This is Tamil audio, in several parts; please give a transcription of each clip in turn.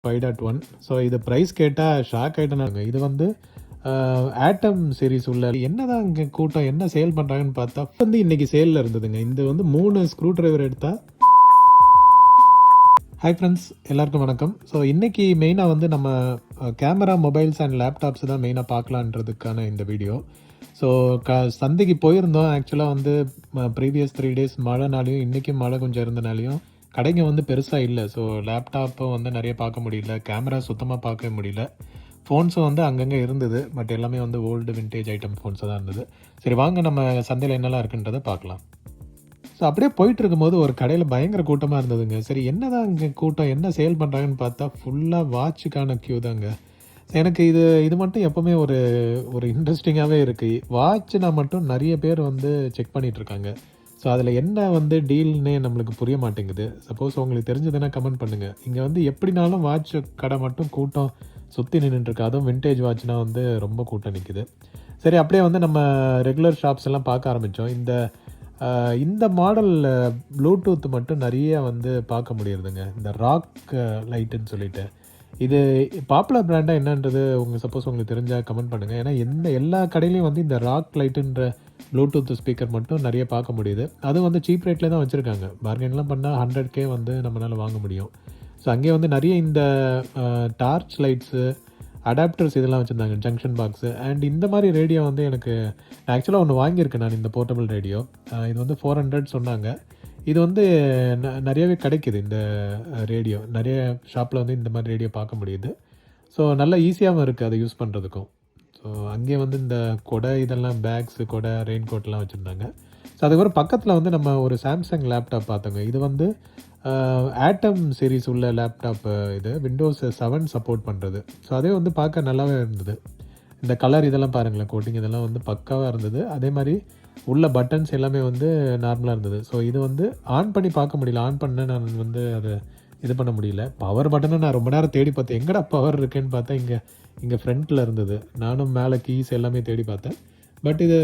5.1. ஸோ இது ப்ரைஸ் கேட்டால் ஷாக் ஆகிட்டேனாங்க. இது வந்து ஆட்டம் சீரிஸ் உள்ள என்னதான் இங்கே கூட்டம் என்ன சேல் பண்ணுறாங்கன்னு பார்த்தா வந்து இன்றைக்கி சேலில் இருந்ததுங்க. இந்த வந்து 3 ஸ்க்ரூ ட்ரைவர் எடுத்தால். ஹாய் ஃப்ரெண்ட்ஸ், எல்லாருக்கும் வணக்கம். ஸோ இன்றைக்கி மெயினாக வந்து நம்ம கேமரா, மொபைல்ஸ் அண்ட் லேப்டாப்ஸ் தான் மெயினாக பார்க்கலான்றதுக்கான இந்த வீடியோ. ஸோ சந்தைக்கு போயிருந்தோம். ஆக்சுவலாக வந்து ப்ரீவியஸ் 3 days மழைனாலையும் இன்றைக்கும் மழை கொஞ்சம் இருந்தனாலையும் கடைங்க வந்து பெருசாக இல்லை. ஸோ லேப்டாப்பும் வந்து நிறைய பார்க்க முடியல, கேமரா சுத்தமாக பார்க்க முடியல. ஃபோன்ஸும் வந்து அங்கங்கே இருந்தது, பட் எல்லாமே வந்து ஓல்டு விண்டேஜ் ஐட்டம் ஃபோன்ஸாக தான் இருந்தது. சரி வாங்க நம்ம சந்தையில் என்னெல்லாம் இருக்குன்றதை பார்க்கலாம். ஸோ அப்படியே போயிட்டு இருக்கும்போது ஒரு கடையில் பயங்கர கூட்டமாக இருந்ததுங்க. சரி என்னதான் இங்கே கூட்டம் என்ன சேல் பண்ணுறாங்கன்னு பார்த்தா ஃபுல்லாக வாட்சுக்கான க்யூ தாங்க. எனக்கு இது மட்டும் எப்போவுமே ஒரு இன்ட்ரெஸ்டிங்காகவே இருக்குது. வாட்ச்னா மட்டும் நிறைய பேர் வந்து செக் பண்ணிகிட்ருக்காங்க. ஸோ அதில் என்ன வந்து டீல்னே நம்மளுக்கு புரிய மாட்டேங்குது. சப்போஸ் உங்களுக்கு தெரிஞ்சதுன்னா கமெண்ட் பண்ணுங்கள். இங்கே வந்து எப்படினாலும் வாட்ச் கடை மட்டும் கூட்டம் சுற்றி நின்றுட்டுருக்கு. அதுவும் விண்டேஜ் வாட்ச்னா வந்து ரொம்ப கூட்டம் நிற்குது. சரி அப்படியே வந்து நம்ம ரெகுலர் ஷாப்ஸ் எல்லாம் பார்க்க ஆரம்பித்தோம். இந்த மாடல் ப்ளூடூத் மட்டும் நிறைய வந்து பார்க்க முடியுதுங்க. இந்த ராக் லைட்டுன்னு சொல்லிட்டு இது பாப்புலர் பிராண்டாக என்னன்றது சப்போஸ் உங்களுக்கு தெரிஞ்சால் கமெண்ட் பண்ணுங்கள். ஏன்னா எல்லா கடையிலையும் வந்து இந்த ராக் லைட்டுன்ற ப்ளூடூத் ஸ்பீக்கர் மட்டும் நிறைய பார்க்க முடியுது. அதுவும் வந்து சீப் ரேட்டில் தான் வச்சுருக்காங்க. பார்கென்லாம் பண்ணால் 100K வந்து நம்மளால் வாங்க முடியும். ஸோ அங்கே வந்து நிறைய இந்த டார்ச் லைட்ஸு, அடாப்டர்ஸ் இதெல்லாம் வச்சுருந்தாங்க, ஜங்ஷன் பாக்ஸு. அண்ட் இந்த மாதிரி ரேடியோ வந்து எனக்கு ஆக்சுவலாக ஒன்று வாங்கியிருக்கேன் நான், இந்த போர்ட்டபிள் ரேடியோ. இது வந்து 400 சொன்னாங்க. இது வந்து நிறையவே கிடைக்கிது. இந்த ரேடியோ நிறைய ஷாப்பில் வந்து இந்த மாதிரி ரேடியோ பார்க்க முடியுது. ஸோ நல்லா ஈஸியாகவும் இருக்குது அதை யூஸ் பண்ணுறதுக்கும். ஸோ அங்கே வந்து இந்த கொடை இதெல்லாம் பேக்ஸு, கொடை, ரெயின் கோட்லாம் வச்சுருந்தாங்க. ஸோ அதுக்கப்புறம் பக்கத்தில் வந்து நம்ம ஒரு சாம்சங் லேப்டாப் பார்த்தோங்க. இது வந்து ஆட்டம் சீரிஸ் உள்ள லேப்டாப். இது விண்டோஸ் 7 சப்போர்ட் பண்ணுறது. ஸோ அதே வந்து பார்க்க நல்லாவே இருந்தது. இந்த கலர் இதெல்லாம் பாருங்களேன், கோட்டிங் இதெல்லாம் வந்து பக்காவாக இருந்தது. அதே மாதிரி உள்ள பட்டன்ஸ் எல்லாமே வந்து நார்மலாக இருந்தது. ஸோ இது வந்து ஆன் பண்ணி பார்க்க முடியல. ஆன் பண்ண நான் வந்து அதை இது பண்ண முடியல. பவர் பட்டனை நான் ரொம்ப நேரம் தேடி பார்த்தேன், எங்கடா பவர் இருக்குன்னு பார்த்தேன். இங்கே ஃப்ரண்ட்டில் இருந்தது. நானும் மேலே கீஸ் எல்லாமே தேடி பார்த்தேன். பட் இது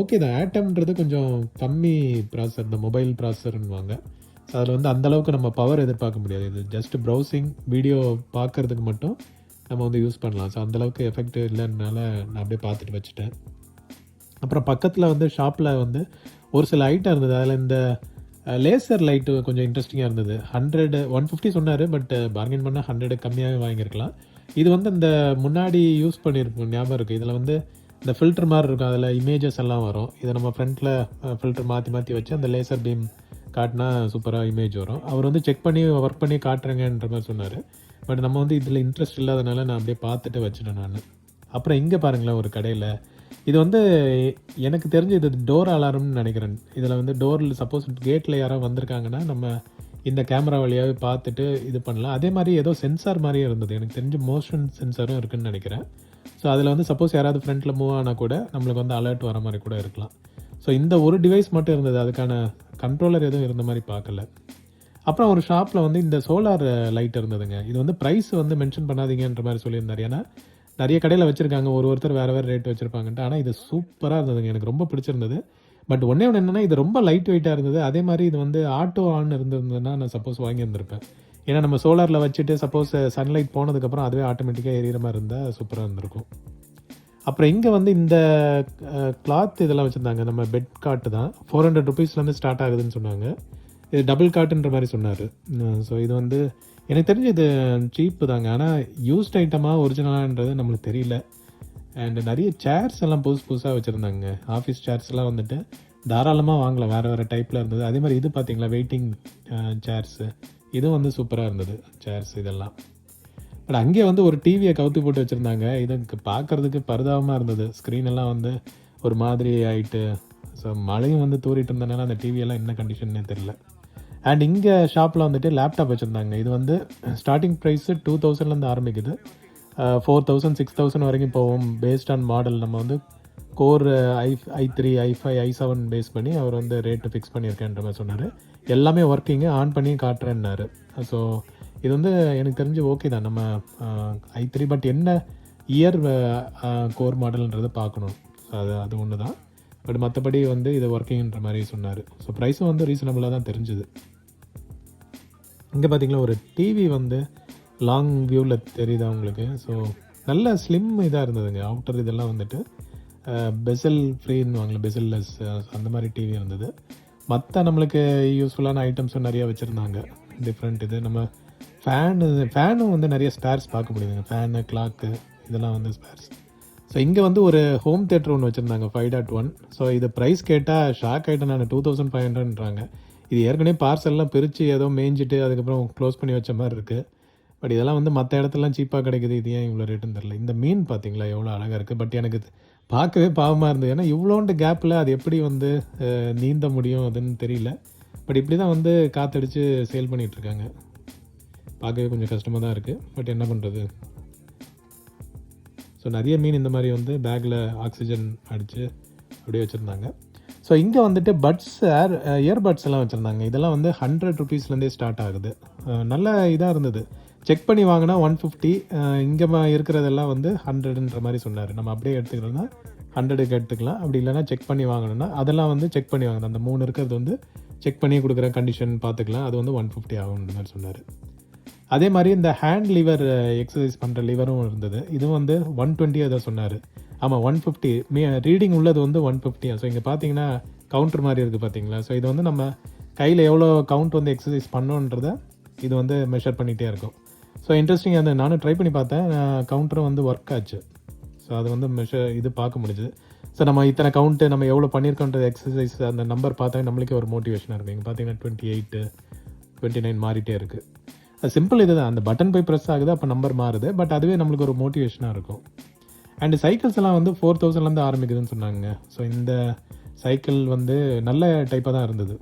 ஓகே தான். ஆட்டம்ன்றது கொஞ்சம் கம்மி ப்ராசஸர், இந்த மொபைல் ப்ராசஸர்னுவாங்க. ஸோ அதில் வந்து அந்தளவுக்கு நம்ம பவர் எதிர்பார்க்க முடியாது. இது ஜஸ்ட் ப்ரௌசிங், வீடியோ பார்க்குறதுக்கு மட்டும் நம்ம வந்து யூஸ் பண்ணலாம். ஸோ அந்தளவுக்கு எஃபெக்ட் இல்லைனால நான் அப்படியே பார்த்துட்டு வச்சுட்டேன். அப்புறம் பக்கத்தில் வந்து ஷாப்பில் வந்து ஒரு சில ஐட்டம் இருந்தது. அதில் இந்த லேசர் லைட்டு கொஞ்சம் இன்ட்ரெஸ்டிங்காக இருந்தது. 150 சொன்னார், பட் பார்கெயின் பண்ணால் 100 கம்மியாகவே வாங்கியிருக்கலாம். இது வந்து இந்த முன்னாடி யூஸ் பண்ணியிருப்போம், ஞாபகம் இருக்குது. இதில் வந்து இந்த ஃபில்டர் மாதிரி இருக்கும், அதில் இமேஜஸ் எல்லாம் வரும். இதை நம்ம ஃப்ரண்ட்டில் ஃபில்டர் மாற்றி வச்சு அந்த லேசர் பீம் காட்டினா சூப்பராக இமேஜ் வரும். அவர் வந்து செக் பண்ணி ஒர்க் பண்ணி காட்டுறேங்கன்ற மாதிரி சொன்னார். பட் நம்ம வந்து இதில் இன்ட்ரெஸ்ட் இல்லாதனால நான் அப்படியே பார்த்துட்டு வச்சுட்டேன் நான். அப்புறம் இங்கே பாருங்களேன் ஒரு கடையில். இது வந்து எனக்கு தெரிஞ்சு இது டோர் அலாரம்னு நினைக்கிறேன். இதில் வந்து டோரில் சப்போஸ் கேட்டில் யாராவது வந்திருக்காங்கன்னா நம்ம இந்த கேமரா வழியாகவே பார்த்துட்டு இது பண்ணலாம். அதே மாதிரி ஏதோ சென்சார் மாதிரியே இருந்தது. எனக்கு தெரிஞ்சு மோஷன் சென்சாரும் இருக்குதுன்னு நினைக்கிறேன். ஸோ அதில் வந்து சப்போஸ் யாராவது ஃப்ரண்ட்டில் மூவ் ஆனால் கூட நம்மளுக்கு வந்து அலர்ட் வர மாதிரி கூட இருக்கலாம். ஸோ இந்த ஒரு டிவைஸ் மட்டும் இருந்தது, அதுக்கான கண்ட்ரோலர் எதுவும் இருந்த மாதிரி பார்க்கல. அப்புறம் ஒரு ஷாப்பில் வந்து இந்த சோலார் லைட் இருந்ததுங்க. இது வந்து ப்ரைஸ் வந்து மென்ஷன் பண்ணாதீங்கன்ற மாதிரி சொல்லியிருந்தார். ஏன்னா நிறைய கடையில் வச்சுருக்காங்க, ஒருத்தர் வேறு ரேட் வச்சுருப்பாங்கன்ட்டு. ஆனால் இது சூப்பராக இருந்ததுங்க, எனக்கு ரொம்ப பிடிச்சிருந்தது. பட் ஒன்று என்னென்னா இது ரொம்ப லைட் வெயிட்டாக இருந்தது. அதே மாதிரி இது வந்து ஆட்டோ ஆன் இருந்திருந்ததுன்னா நான் சப்போஸ் வாங்கியிருந்திருப்பேன். ஏன்னா நம்ம சோலாரில் வச்சுட்டு சப்போஸ் சன்லைட் போனதுக்கப்புறம் அதுவே ஆட்டோமேட்டிக்காக எரியிற மாதிரி இருந்தால் சூப்பராக இருந்திருக்கும். அப்புறம் இங்கே வந்து இந்த கிளாத் இதெல்லாம் வச்சுருந்தாங்க. நம்ம பெட் காட்டு தான் 400 rupeesலேருந்து ஸ்டார்ட் ஆகுதுன்னு சொன்னாங்க. இது டபுள் காட்டுன்ற மாதிரி சொன்னார். ஸோ இது வந்து எனக்கு தெரிஞ்சு இது சீப்பு தாங்க. ஆனால் யூஸ்ட் ஐட்டமாக ஒரிஜினலான்றது நம்மளுக்கு தெரியல. அண்டு நிறைய சேர்ஸ் எல்லாம் புதுசாக வச்சுருந்தாங்க. ஆஃபீஸ் சேர்ஸ்லாம் வந்துட்டு தாராளமாக வாங்கலாம், வேறு டைப்பில் இருந்தது. அதே மாதிரி இது பார்த்திங்களா, வெயிட்டிங் சேர்ஸு, இதுவும் வந்து சூப்பராக இருந்தது சேர்ஸ் இதெல்லாம். பட் அங்கே வந்து ஒரு டிவியை கவுத்து போட்டு வச்சுருந்தாங்க. இதுக்கு பார்க்குறதுக்கு பரிதாபமாக இருந்தது. ஸ்க்ரீனெல்லாம் வந்து ஒரு மாதிரி ஆகிட்டு. ஸோ மழையும் வந்து தூரிட்டு இருந்தனால அந்த டிவியெல்லாம் என்ன கண்டிஷன்னே தெரில. அண்ட் இங்கே ஷாப்பில் வந்துட்டு லேப்டாப் வச்சுருந்தாங்க. இது வந்து ஸ்டார்டிங் ப்ரைஸு 2000லேருந்து ஆரம்பிக்குது. 4000 6000 வரைக்கும் போவோம். பேஸ்ட் ஆன் மாடல் நம்ம வந்து core i3 i5 i7 base பண்ணி அவர் வந்து ரேட்டு ஃபிக்ஸ் பண்ணியிருக்கேன்ற மாதிரி சொன்னார். எல்லாமே ஒர்க்கிங்கு, ஆன் பண்ணி காட்டுறேன்னாரு. ஸோ இது வந்து எனக்கு தெரிஞ்சு ஓகே தான். நம்ம i3 பட் என்ன இயர் கோர் மாடல்ன்றதை பார்க்கணும். அது ஒன்று தான். பட் மற்றபடி வந்து இது ஒர்க்கிங்ன்ற மாதிரி சொன்னார். ஸோ ப்ரைஸும் வந்து ரீசனபுளாக தான் தெரிஞ்சுது. இங்கே பார்த்திங்களா ஒரு டிவி வந்து லாங் வியூவில் தெரியுதா உங்களுக்கு? ஸோ நல்ல ஸ்லிம் இதாக இருந்ததுங்க. அவுட்டர் இதெல்லாம் வந்துட்டு பெசல் ஃப்ரீன்னு வாங்கல, பெசல்லெஸ் அந்த மாதிரி டிவி இருந்தது. மற்ற நம்மளுக்கு யூஸ்ஃபுல்லான ஐட்டம்ஸும் நிறையா வச்சுருந்தாங்க. டிஃப்ரெண்ட் இது நம்ம ஃபேனும் வந்து நிறைய ஸ்பேர்ஸ் பார்க்க முடியுதுங்க. ஃபேனு, கிளாக்கு இதெல்லாம் வந்து ஸ்பேர்ஸ். ஸோ இங்கே வந்து ஒரு ஹோம் தியேட்டர் ஒன்று வச்சுருந்தாங்க 5.1. ஸோ இது ப்ரைஸ் கேட்டால் ஷாக் ஆகிட்டேன் நான். 2500ன்றாங்க. இது ஏற்கனவே பார்சல்லாம் பிரித்து ஏதோ மேய்ஞ்சிட்டு அதுக்கப்புறம் க்ளோஸ் பண்ணி வச்ச மாதிரி இருக்குது. பட் இதெல்லாம் வந்து மற்ற இடத்துலலாம் சீப்பாக கிடைக்குது. இது ஏன் இவ்வளோ ரேட்டுன்னு தெரில. இந்த மீன் பார்த்தீங்களா எவ்வளோ அழகாக இருக்குது. பட் எனக்கு பார்க்கவே பாவமாக இருந்தது. ஏன்னா இவ்வளோண்டு கேப்பில் அது எப்படி வந்து நீந்த முடியும் அதுன்னு தெரியல. பட் இப்படி தான் வந்து காற்றடிச்சு சேல் பண்ணிகிட்ருக்காங்க. பார்க்கவே கொஞ்சம் கஷ்டமாக தான் இருக்குது. பட் என்ன பண்ணுறது. ஸோ நிறைய மீன் இந்த மாதிரி வந்து பேக்கில் ஆக்சிஜன் அடித்து அப்படியே வச்சுருந்தாங்க. ஸோ இங்கே வந்துட்டு பட்ஸ் இயர்பட்ஸ் எல்லாம் வச்சுருந்தாங்க. இதெல்லாம் வந்து 100 ருபீஸ்லேருந்தே ஸ்டார்ட் ஆகுது. நல்ல இதாக இருந்தது. செக் பண்ணி வாங்கினா 150. இங்கே இருக்கிறதெல்லாம் வந்து 100ன்ற மாதிரி சொன்னார். நம்ம அப்படியே எடுத்துக்கிறோன்னா 100க்கு எடுத்துக்கலாம். அப்படி இல்லைனா செக் பண்ணி வாங்கணும்னா அதெல்லாம் வந்து செக் பண்ணி வாங்கணும். அந்த 3 இருக்கிறது வந்து செக் பண்ணி கொடுக்குற கண்டிஷன் பார்த்துக்கலாம். அது வந்து 150 ஆகுன்ற மாதிரி சொன்னார். அதே மாதிரி இந்த ஹேண்ட் லிவர் எக்ஸசைஸ் பண்ணுற லிவரும் இருந்தது. இதுவும் வந்து 120 அதை சொன்னார். ஆமாம் 150 ரீடிங் உள்ளது வந்து 150. ஸோ இங்கே பார்த்தீங்கன்னா கவுண்டர் மாதிரி இருக்குது பார்த்தீங்களா. ஸோ இது வந்து நம்ம கையில் எவ்வளோ கவுண்ட் வந்து எக்ஸசைஸ் பண்ணோன்றதை இது வந்து மெஷர் பண்ணிகிட்டே இருக்கும். ஸோ இன்ட்ரெஸ்டிங்காக இருந்தது. நானும் ட்ரை பண்ணி பார்த்தேன். கவுண்டரும் வந்து ஒர்க் ஆச்சு. ஸோ அது வந்து இது பார்க்க முடிஞ்சுது. ஸோ நம்ம இத்தனை கவுண்ட்டு நம்ம எவ்வளோ பண்ணியிருக்கோன்ற எக்ஸசைஸ் அந்த நம்பர் பார்த்தா நம்மளுக்கே ஒரு மோட்டிவேஷனாக இருக்குது. இங்கே பார்த்தீங்கன்னா 28, 29 மாறிட்டே இருக்குது. அது சிம்பிள் இது தான். அந்த பட்டன் போய் ப்ரெஸ் ஆகுது, அப்போ நம்பர் மாறுது. பட் அதுவே நம்மளுக்கு ஒரு மோட்டிவேஷனாக இருக்கும். அண்டு சைக்கிள்ஸ் எல்லாம் வந்து 4000லேருந்து ஆரம்பிக்குதுன்னு சொன்னாங்க. ஸோ இந்த சைக்கிள் வந்து நல்ல டைப்பாக தான் இருந்தது.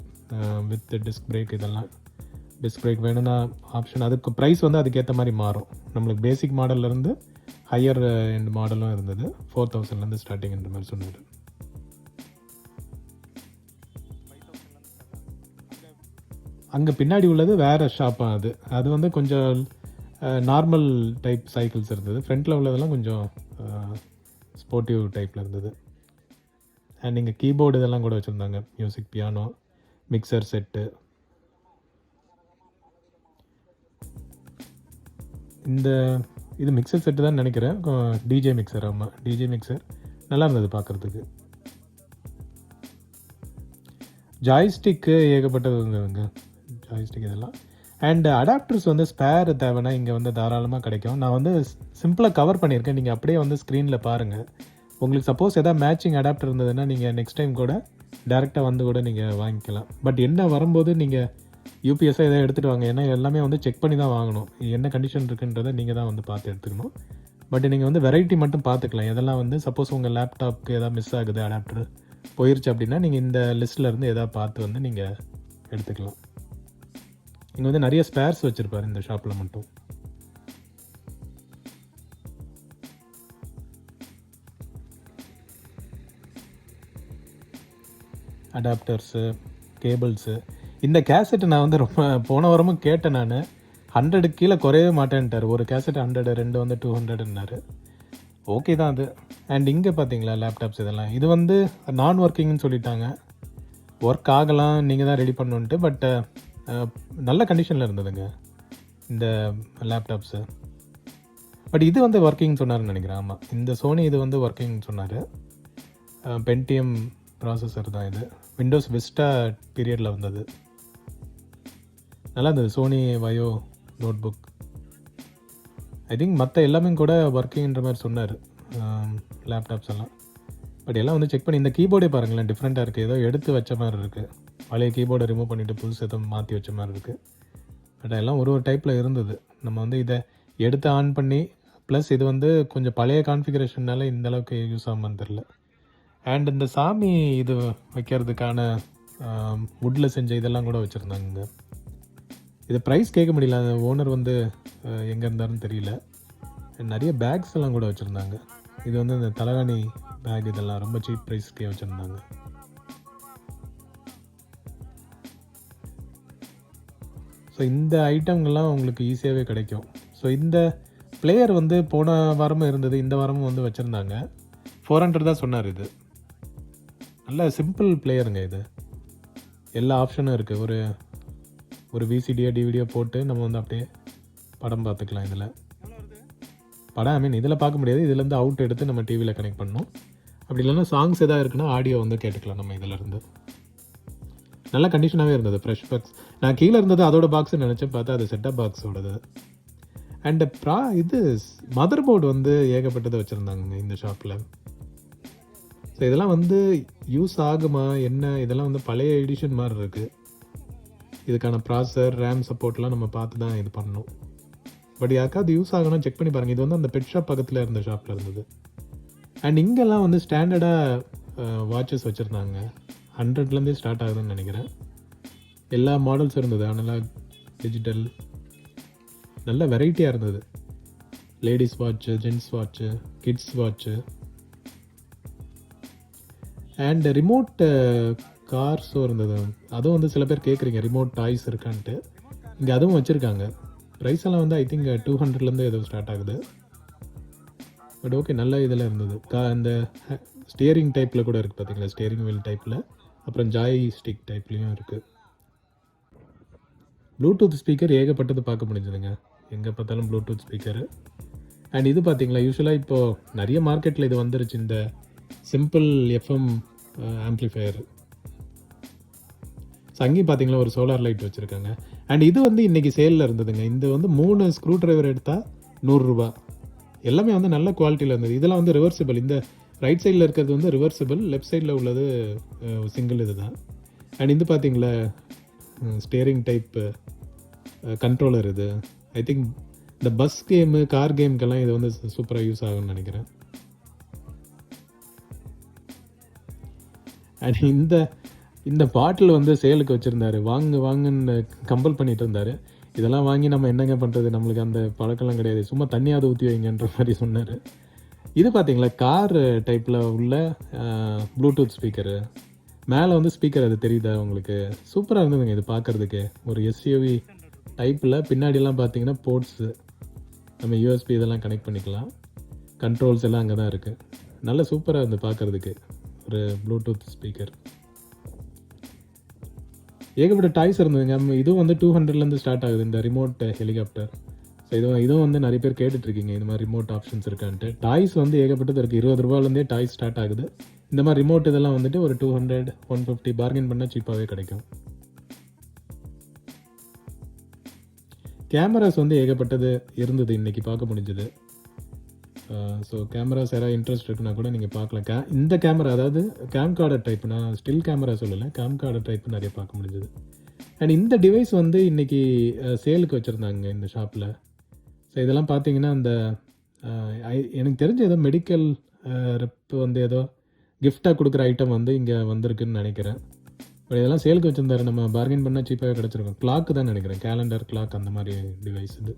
வித் டிஸ்க் பிரேக் இதெல்லாம். டிஸ்க் பிரேக் வேணும்னா ஆப்ஷன். அதுக்கு ப்ரைஸ் வந்து அதுக்கேற்ற மாதிரி மாறும். நம்மளுக்கு பேசிக் மாடல்லேருந்து ஹையர் எண்ட் மாடலும் இருந்தது. 4000லேருந்து ஸ்டார்டிங்ன்ற மாதிரி சொன்னார். அங்கே பின்னாடி உள்ளது வேறு ஷாப்பாக அது. அது வந்து கொஞ்சம் நார்மல் டைப் சைக்கிள்ஸ் இருந்தது. ஃப்ரண்ட்டில் உள்ளதெல்லாம் கொஞ்சம் ஸ்போர்ட்டிவ் டைப்பில் இருந்தது. அண்ட் இங்கே கீபோர்டு இதெல்லாம் கூட வச்சுருந்தாங்க. Music, piano, mixer set. இது மிக்சர் செட்டு தான் நினைக்கிறேன். DJ mixer. ஆமாம், டிஜே மிக்சர் நல்லா இருந்தது பார்க்குறதுக்கு. ஜாய்ஸ்டிக்கு ஏகப்பட்டது இருந்ததுங்க. ஜாய்ஸ்டிக் இதெல்லாம். அண்டு அடாப்டர்ஸ் வந்து ஸ்பேர் தேவைன்னா இங்கே வந்து தாராளமாக கிடைக்கும். நான் வந்து சிம்பிளாக கவர் பண்ணியிருக்கேன். நீங்கள் அப்படியே வந்து ஸ்க்ரீனில் பாருங்கள். உங்களுக்கு சப்போஸ் எதாவது மேட்சிங் அடாப்டர் இருந்ததுன்னா நீங்கள் நெக்ஸ்ட் டைம் கூட டேரெக்டாக வந்து கூட நீங்கள் வாங்கிக்கலாம். பட் என்ன வரும்போது நீங்கள் யூபிஎஸ்ஸாக எதாவது எடுத்துகிட்டு வாங்க. ஏன்னா எல்லாமே வந்து செக் பண்ணி தான் வாங்கணும். என்ன கண்டிஷன் இருக்குன்றதை நீங்கள் தான் வந்து பார்த்து எடுத்துக்கணும். பட் நீங்கள் வந்து வெரைட்டி மட்டும் பார்த்துக்கலாம். எதெல்லாம் வந்து சப்போஸ் உங்கள் லேப்டாப்க்கு எதாவது மிஸ் ஆகுது, அடாப்டர் போயிருச்சு அப்படின்னா நீங்கள் இந்த லிஸ்ட்டில் இருந்து எதாவது பார்த்து வந்து நீங்கள் எடுத்துக்கலாம். இங்கே வந்து நிறைய ஸ்பேர்ஸ் வச்சுருப்பார் இந்த ஷாப்பில் மட்டும். அடாப்டர்ஸு, கேபிள்ஸு. இந்த கேசட்டு நான் வந்து ரொம்ப போன வாரமும் கேட்டேன். நான் 100 கீழே குறையவே மாட்டேன்ட்டார். ஒரு கேசட் 100, 2 வந்து 200ன்னாரு. ஓகே தான் அது. அண்ட் இங்கே பார்த்தீங்களா லேப்டாப்ஸ் இதெல்லாம். இது வந்து நான் ஒர்க்கிங்னு சொல்லிட்டாங்க. ஒர்க் ஆகலாம், நீங்கள் தான் ரெடி பண்ணணுன்ட்டு. பட் நல்ல கண்டிஷனில் இருந்ததுங்க இந்த லேப்டாப்ஸு. பட் இது வந்து ஒர்க்கிங் சொன்னார்னு நினைக்கிறேன். ஆமாம், இந்த சோனி இது வந்து ஒர்க்கிங் சொன்னார். பென்டிஎம் ப்ராசஸர் தான் இது. விண்டோஸ் விஸ்டா பீரியடில் வந்தது. நல்லா இருந்தது. Sony Vaio notebook. I think மற்ற எல்லாமே கூட ஒர்க்கிங்ன்ற மாதிரி சொன்னார் லேப்டாப்ஸ் எல்லாம். பட் எல்லாம் வந்து செக் பண்ணி இந்த கீபோர்டே பாருங்களேன், டிஃப்ரெண்ட்டாக இருக்குது. ஏதோ எடுத்து வச்ச மாதிரி இருக்குது. பழைய கீபோர்டை ரிமூவ் பண்ணிவிட்டு புதுசு எதுவும் மாற்றி வச்ச மாதிரி இருக்குது. பட் எல்லாம் ஒரு டைப்பில் இருந்தது. நம்ம வந்து இதை எடுத்து ஆன் பண்ணி ப்ளஸ் இது வந்து கொஞ்சம் பழைய கான்ஃபிகரேஷன்னால இந்தளவுக்கு யூஸ் ஆகாமல் தெரில. அண்ட் இந்த சாமி இது வைக்கிறதுக்கான வுட்டில் செஞ்ச இதெல்லாம் கூட வச்சுருந்தாங்க. இது ப்ரைஸ் கேட்க முடியல. அந்த ஓனர் வந்து எங்கே இருந்தாருன்னு தெரியல. நிறைய பேக்ஸ் எல்லாம் கூட வச்சுருந்தாங்க. இது வந்து இந்த தலகாணி பேக் இதெல்லாம் ரொம்ப சீப் ப்ரைஸ்க்கே வச்சுருந்தாங்க. ஸோ இந்த ஐட்டங்கள்லாம் உங்களுக்கு ஈஸியாகவே கிடைக்கும். ஸோ இந்த பிளேயர் வந்து போன வாரமும் இருந்தது, இந்த வாரமும் வந்து வச்சுருந்தாங்க. 400 தான் சொன்னார். இது நல்ல சிம்பிள் பிளேயருங்க. இது எல்லா ஆப்ஷனும் இருக்குது. ஒரு விசிடியோ டிவிடியோ போட்டு நம்ம வந்து அப்படியே படம் பார்த்துக்கலாம். இதில் படம் இதில் பார்க்க முடியாது. இதுலேருந்து அவுட் எடுத்து நம்ம டிவியில் கனெக்ட் பண்ணணும். அப்படி இல்லைன்னா சாங்ஸ் எதாவது இருக்குன்னா ஆடியோ வந்து கேட்டுக்கலாம் நம்ம இதிலேருந்து. நல்ல கண்டிஷனாகவே இருந்தது, ஃப்ரெஷ் பாக்ஸ். நான் கீழே இருந்தது அதோட பாக்ஸ்ன்னு நினச்சேன், பார்த்தா அது செட்டப் பாக்ஸோடது. அண்ட் இது மதர் போர்டு வந்து ஏகப்பட்டதை வச்சுருந்தாங்க இந்த ஷாப்பில். ஸோ இதெல்லாம் வந்து யூஸ் ஆகுமா என்ன, இதெல்லாம் வந்து பழைய எடிஷன் மாதிரி இருக்குது. இதுக்கான ப்ராசஸர், ரேம் சப்போர்ட்லாம் நம்ம பார்த்து தான் இது பண்ணணும். பட் யாருக்காவது யூஸ் ஆகணும் செக் பண்ணி பாருங்கள். இது வந்து அந்த பெட் ஷாப் பக்கத்தில் இருந்த ஷாப்பில் இருந்தது. அண்ட் இங்கெல்லாம் வந்து ஸ்டாண்டர்டாக வாட்சஸ் வச்சுருந்தாங்க. 100லேருந்தே ஸ்டார்ட் ஆகுதுன்னு நினைக்கிறேன். எல்லா மாடல்ஸ் இருந்தது, அனலாக், டிஜிட்டல், நல்ல வெரைட்டியாக இருந்தது. Ladies watch, gents watch, kids watch and remote கார்ஸும் இருந்தது. அதுவும் வந்து சில பேர் கேட்குறீங்க ரிமோட் டாய்ஸ் இருக்கான்ட்டு. இங்கே அதுவும் வச்சுருக்காங்க. ப்ரைஸ் எல்லாம் வந்து ஐ திங்க் 200லேருந்து ஏதோ ஸ்டார்ட் ஆகுது. பட் ஓகே, நல்ல இதில் இருந்தது. இந்த ஸ்டியரிங் டைப்பில் கூட இருக்குது பார்த்தீங்களா, ஸ்டியரிங் வீல் டைப்பில். அப்புறம் ஜாய் ஸ்டிக் டைப்லேயும் இருக்குது. ப்ளூடூத் ஸ்பீக்கர் ஏகப்பட்டது பார்க்க முடிஞ்சதுங்க. எங்கே பார்த்தாலும் ப்ளூடூத் ஸ்பீக்கரு. அண்ட் இது பார்த்தீங்களா, யூஸ்வலாக இப்போது நிறைய மார்க்கெட்டில் இது வந்துருச்சு, இந்த சிம்பிள் எஃப்எம் ஆம்ப்ளிஃபையர். ஸோ அங்கேயும் பார்த்தீங்களா ஒரு சோலார் லைட் வச்சுருக்காங்க. அண்ட் இது வந்து இன்றைக்கி சேலில் இருந்ததுங்க. இது வந்து 3 ஸ்க்ரூ ட்ரைவர் எடுத்தால் 100 ரூபா. எல்லாமே வந்து நல்ல குவாலிட்டியில் இருந்தது. இதெல்லாம் வந்து ரிவர்சிபிள். இந்த ரைட் சைடில் இருக்கிறது வந்து ரிவர்சிபிள், லெஃப்ட் சைடில் உள்ளது சிங்கிள் இது தான். அண்ட் இது பார்த்தீங்களா ஸ்டியரிங் டைப் கண்ட்ரோலர். இது ஐ திங்க் இந்த பஸ் கேமு, கார் கேமுக்கெல்லாம் இது வந்து சூப்பராக யூஸ் ஆகும்னு நினைக்கிறேன். அண்ட் இந்த பாட்டில் வந்து சேலுக்கு வச்சுருந்தாரு. வாங்குன்னு கம்பல் பண்ணிட்டு இருந்தார். இதெல்லாம் வாங்கி நம்ம என்னங்க பண்ணுறது, நம்மளுக்கு அந்த பழக்கம்லாம் கிடையாது, சும்மா தண்ணியாவது ஊற்றி வைங்கன்ற மாதிரி சொன்னார். இது பார்த்தீங்களா கார் டைப்பில் உள்ள ப்ளூடூத் ஸ்பீக்கரு. மேலே வந்து ஸ்பீக்கர் அது தெரியுதா உங்களுக்கு? சூப்பராக இருந்ததுங்க இது பார்க்குறதுக்கு. ஒரு எஸ்யூவி டைப்பில் பின்னாடிலாம் பார்த்தீங்கன்னா போர்ட்ஸு, நம்ம யூஎஸ்பி இதெல்லாம் கனெக்ட் பண்ணிக்கலாம். கண்ட்ரோல்ஸ் எல்லாம் அங்கே தான் இருக்குது. நல்ல சூப்பராக இருந்து பார்க்குறதுக்கு ஒரு ப்ளூடூத் ஸ்பீக்கர். ஏகப்பட்ட டாய்ஸ் இருந்ததுங்க. இதுவும் வந்து 200லேருந்து ஸ்டார்ட் ஆகுது, இந்த ரிமோட் ஹெலிகாப்டர். ஸோ இதுவும் வந்து நிறைய பேர் கேட்டுட்ருக்கீங்க இந்த மாதிரி ரிமோட் ஆப்ஷன்ஸ் இருக்கான்ட்டு. டாய்ஸ் வந்து ஏகப்பட்டது இருக்குது. 20 ரூபாலேருந்தே டாய்ஸ் ஸ்டார்ட் ஆகுது. இந்த மாதிரி ரிமோட் இதெல்லாம் வந்துட்டு ஒரு 200, 150 பார்கெயின் பண்ணால் சீப்பாகவே கிடைக்கும். கேமராஸ் வந்து ஏகப்பட்டது இருந்தது இன்றைக்கி பார்க்க முடிஞ்சது. ஸோ கேமராஸ் யாராவது இன்ட்ரெஸ்ட் இருக்குன்னா கூட நீங்கள் பார்க்கலாம். இந்த கேமரா, அதாவது கேம்கார்டர் டைப், நான் ஸ்டில் கேமரா சொல்லலை, கேம்கார்டர் டைப் நிறைய பார்க்க முடிஞ்சது. அண்ட் இந்த டிவைஸ் வந்து இன்றைக்கி சேலுக்கு வச்சுருந்தாங்க இந்த ஷாப்பில். ஸோ இதெல்லாம் பார்த்தீங்கன்னா அந்த எனக்கு தெரிஞ்ச ஏதோ மெடிக்கல் ரெப் வந்து ஏதோ கிஃப்டாக கொடுக்குற ஐட்டம் வந்து இங்கே வந்திருக்குன்னு நினைக்கிறேன். பட் இதெல்லாம் சேலுக்கு வச்சுருந்தாரு. நம்ம பார்கெயின் பண்ணால் சீப்பாக கிடச்சிருக்கோம். கிளாக்கு தான் நினைக்கிறேன், கேலண்டர் கிளாக், அந்த மாதிரி டிவைஸ் இது.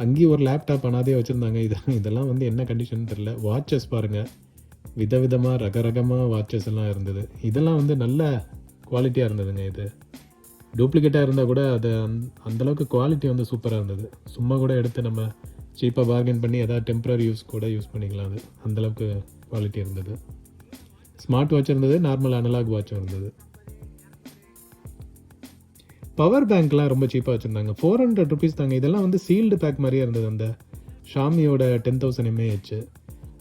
அங்கேயும் ஒரு லேப்டாப் அனாதே வச்சுருந்தாங்க. இதெல்லாம் வந்து என்ன கண்டிஷன் தெரில. வாட்சஸ் பாருங்கள், விதவிதமாக ரகரகமாக வாட்சஸ் எல்லாம் இருந்தது. இதெல்லாம் வந்து நல்ல குவாலிட்டியாக இருந்ததுங்க. இது டூப்ளிகேட்டாக இருந்தால் கூட அது அந்தளவுக்கு குவாலிட்டி வந்து சூப்பராக இருந்தது. சும்மா கூட எடுத்து நம்ம சீப்பாக பார்கெயின் பண்ணி எதாவது டெம்பரரி யூஸ் கூட யூஸ் பண்ணிக்கலாம். அது அந்தளவுக்கு குவாலிட்டி இருந்தது. ஸ்மார்ட் வாட்ச் இருந்தது, நார்மல் அனலாக் வாட்சும் இருந்தது. பவர் பேங்க்லாம் ரொம்ப சீப்பாக வச்சுருந்தாங்க. 400 ருபீஸ் தாங்க. இதெல்லாம் வந்து சீல்டு பேக் மாதிரியே இருந்தது, அந்த ஷாமியோட 10,000 mAh.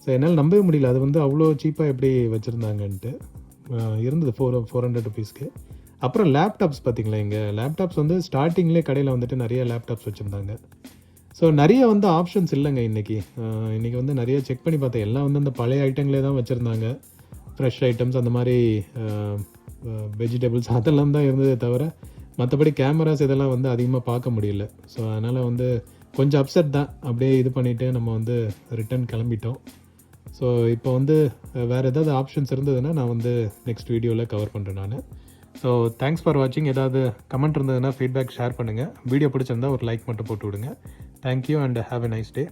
ஸோ என்னால் நம்பவே முடியல, அது வந்து அவ்வளோ சீப்பாக எப்படி வச்சுருந்தாங்கன்ட்டு. இருந்தது 400 ருபீஸ்க்கு. அப்புறம் லேப்டாப்ஸ் பார்த்தீங்களா, இங்கே லேப்டாப்ஸ் வந்து ஸ்டார்டிங்லேயே கடையில் வந்துட்டு நிறைய லேப்டாப்ஸ் வச்சுருந்தாங்க. ஸோ நிறைய வந்து ஆப்ஷன்ஸ் இல்லைங்க இன்றைக்கி வந்து நிறைய செக் பண்ணி பார்த்தேன். எல்லாம் வந்து அந்த பழைய ஐட்டங்களே தான் வச்சுருந்தாங்க. ஃப்ரெஷ் ஐட்டம்ஸ், அந்த மாதிரி வெஜிடபிள்ஸ் அதெல்லாம் தான் இருந்ததே தவிர மற்றபடி கேமராஸ் இதெல்லாம் வந்து அதிகமாக பார்க்க முடியல. ஸோ அதனால் வந்து கொஞ்சம் அப்செட் தான். அப்படியே இது பண்ணிவிட்டு நம்ம வந்து ரிட்டன் கிளம்பிட்டோம். ஸோ இப்போ வந்து வேறு ஏதாவது ஆப்ஷன்ஸ் இருந்ததுன்னா நான் வந்து நெக்ஸ்ட் வீடியோவில் கவர் பண்ணுறேன் நான். ஸோ தேங்க்ஸ் ஃபார் வாட்சிங். ஏதாவது கமெண்ட் இருந்ததுன்னா ஃபீட்பேக் ஷேர் பண்ணுங்கள். வீடியோ பிடிச்சிருந்தா ஒரு லைக் மட்டும் போட்டு விடுங்க. Thank you and have a nice day.